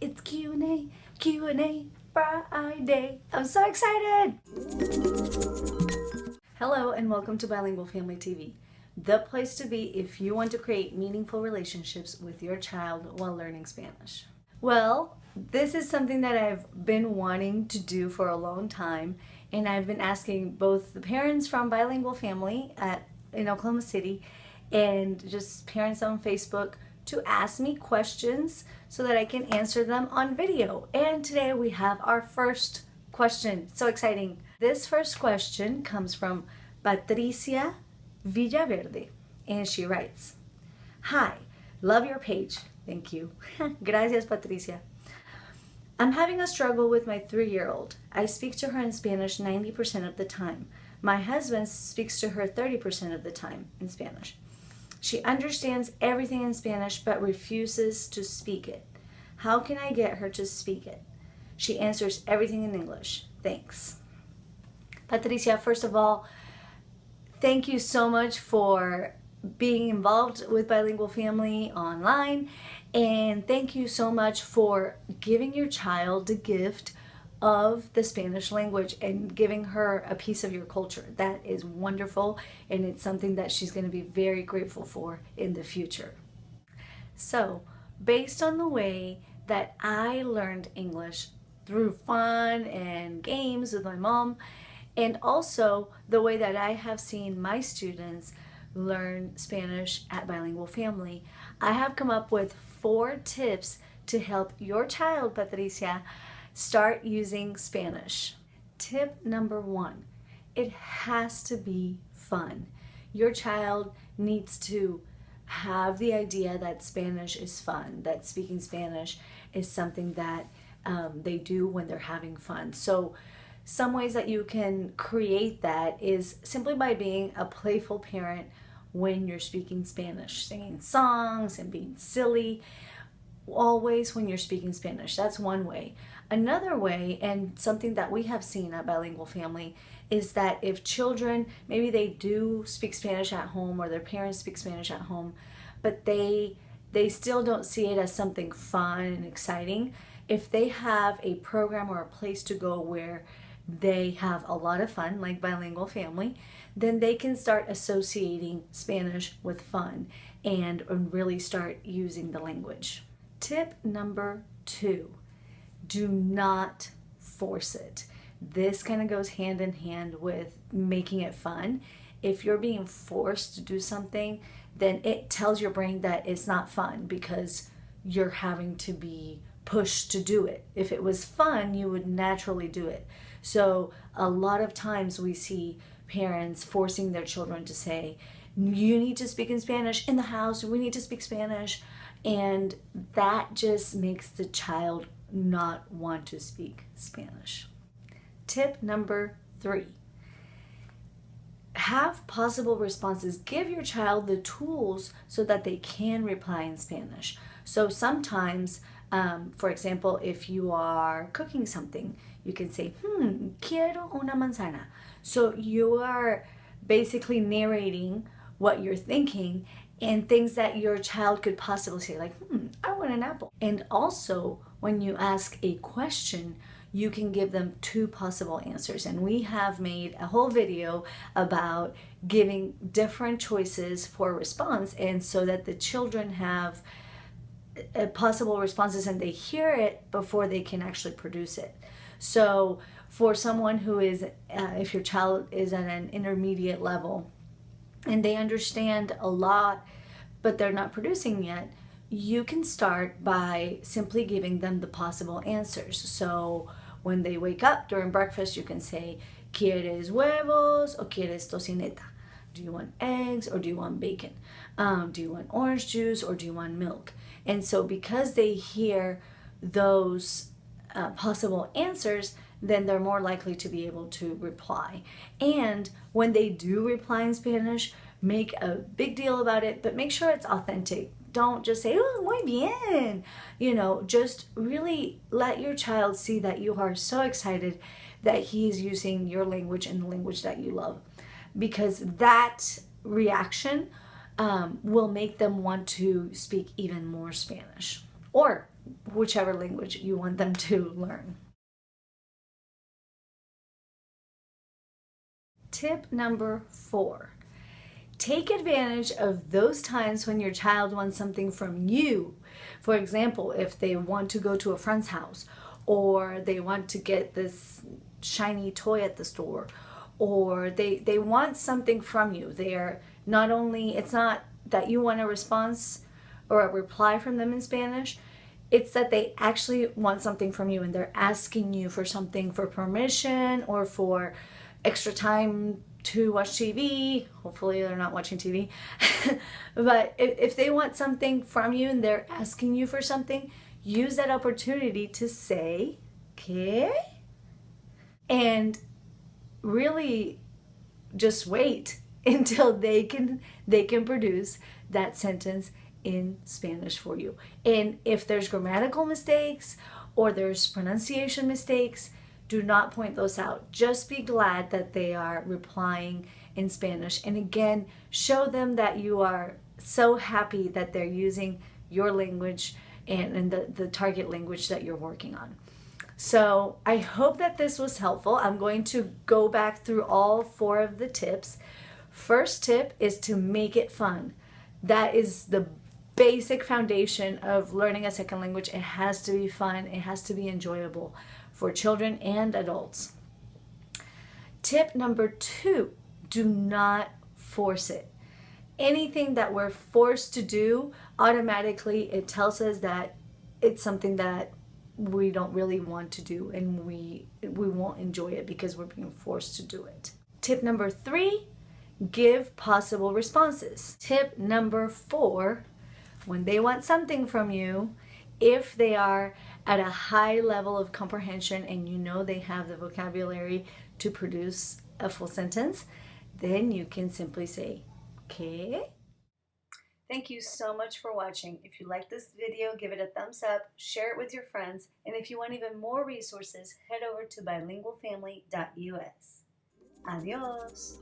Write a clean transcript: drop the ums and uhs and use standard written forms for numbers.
It's Q&A Friday. I'm so excited! Hello and welcome to Bilingual Family TV, the place to be if you want to create meaningful relationships with your child while learning Spanish. Well, this is something that I've been wanting to do for a long time, and I've been asking both the parents from Bilingual Family in Oklahoma City and just parents on Facebook to ask me questions so that I can answer them on video. And today we have our first question. So exciting. This first question comes from Patricia Villaverde, and she writes, "Hi, love your page." Thank you. Gracias, Patricia. "I'm having a struggle with my 3-year-old. I speak to her in Spanish 90% of the time. My husband speaks to her 30% of the time in Spanish. She understands everything in Spanish but refuses to speak it. How can I get her to speak it? She answers everything in English. Thanks." Patricia, first of all, thank you so much for being involved with Bilingual Family online, and thank you so much for giving your child the gift of the Spanish language and giving her a piece of your culture. That is wonderful, and it's something that she's going to be very grateful for in the future. So, based on the way that I learned English through fun and games with my mom, and also the way that I have seen my students learn Spanish at Bilingual Family, I have come up with 4 tips to help your child, Patricia, start using Spanish. Tip number 1, it has to be fun. Your child needs to have the idea that Spanish is fun, that speaking Spanish is something that they do when they're having fun. So some ways that you can create that is simply by being a playful parent when you're speaking Spanish, singing songs and being silly, always when you're speaking Spanish. That's one way. Another way, and something that we have seen at Bilingual Family, is that if children, maybe they do speak Spanish at home or their parents speak Spanish at home, but they still don't see it as something fun and exciting, if they have a program or a place to go where they have a lot of fun, like Bilingual Family, then they can start associating Spanish with fun and really start using the language. Tip number 2, do not force it. This kind of goes hand in hand with making it fun. If you're being forced to do something, then it tells your brain that it's not fun because you're having to be pushed to do it. If it was fun, you would naturally do it. So a lot of times we see parents forcing their children to say, "You need to speak in Spanish in the house, we need to speak Spanish," and that just makes the child not want to speak Spanish. Tip number 3, have possible responses. Give your child the tools so that they can reply in Spanish. So sometimes, for example, if you are cooking something, you can say, quiero una manzana. So you are basically narrating what you're thinking and things that your child could possibly say, like, I want an apple. And also, when you ask a question, you can give them 2 possible answers. And we have made a whole video about giving different choices for a response, and so that the children have possible responses and they hear it before they can actually produce it. So for someone who is, if your child is at an intermediate level and they understand a lot but they're not producing yet, you can start by simply giving them the possible answers. So when they wake up during breakfast, you can say, "¿Quieres huevos o quieres tocineta?" Do you want eggs or do you want bacon? Do you want orange juice or do you want milk? And so because they hear those possible answers, then they're more likely to be able to reply. And when they do reply in Spanish, make a big deal about it, but make sure it's authentic. Don't just say, "Oh, muy bien." Just really let your child see that you are so excited that he's using your language and the language that you love, because that reaction will make them want to speak even more Spanish. or whichever language you want them to learn. Tip number 4. Take advantage of those times when your child wants something from you. For example, if they want to go to a friend's house, or they want to get this shiny toy at the store, or they want something from you. They're not only, it's not that you want a response or a reply from them in Spanish, it's that they actually want something from you and they're asking you for something, for permission or for extra time to watch TV. Hopefully they're not watching TV. But if they want something from you and they're asking you for something, use that opportunity to say, "¿Qué?" And really just wait until they can produce that sentence in Spanish for you. And if there's grammatical mistakes or there's pronunciation mistakes, do not point those out. Just be glad that they are replying in Spanish. And again, show them that you are so happy that they're using your language and the target language that you're working on. So I hope that this was helpful. I'm going to go back through all 4 of the tips. First tip is to make it fun. That is the basic foundation of learning a second language. It has to be fun. It has to be enjoyable for children and adults. Tip number 2, do not force it. Anything that we're forced to do, automatically it tells us that it's something that we don't really want to do, and we won't enjoy it because we're being forced to do it. Tip number 3, give possible responses. Tip number 4, when they want something from you, if they are at a high level of comprehension and you know they have the vocabulary to produce a full sentence, then you can simply say, "¿Qué?" Thank you so much for watching. If you like this video, give it a thumbs up, share it with your friends, and if you want even more resources, head over to bilingualfamily.us. Adios!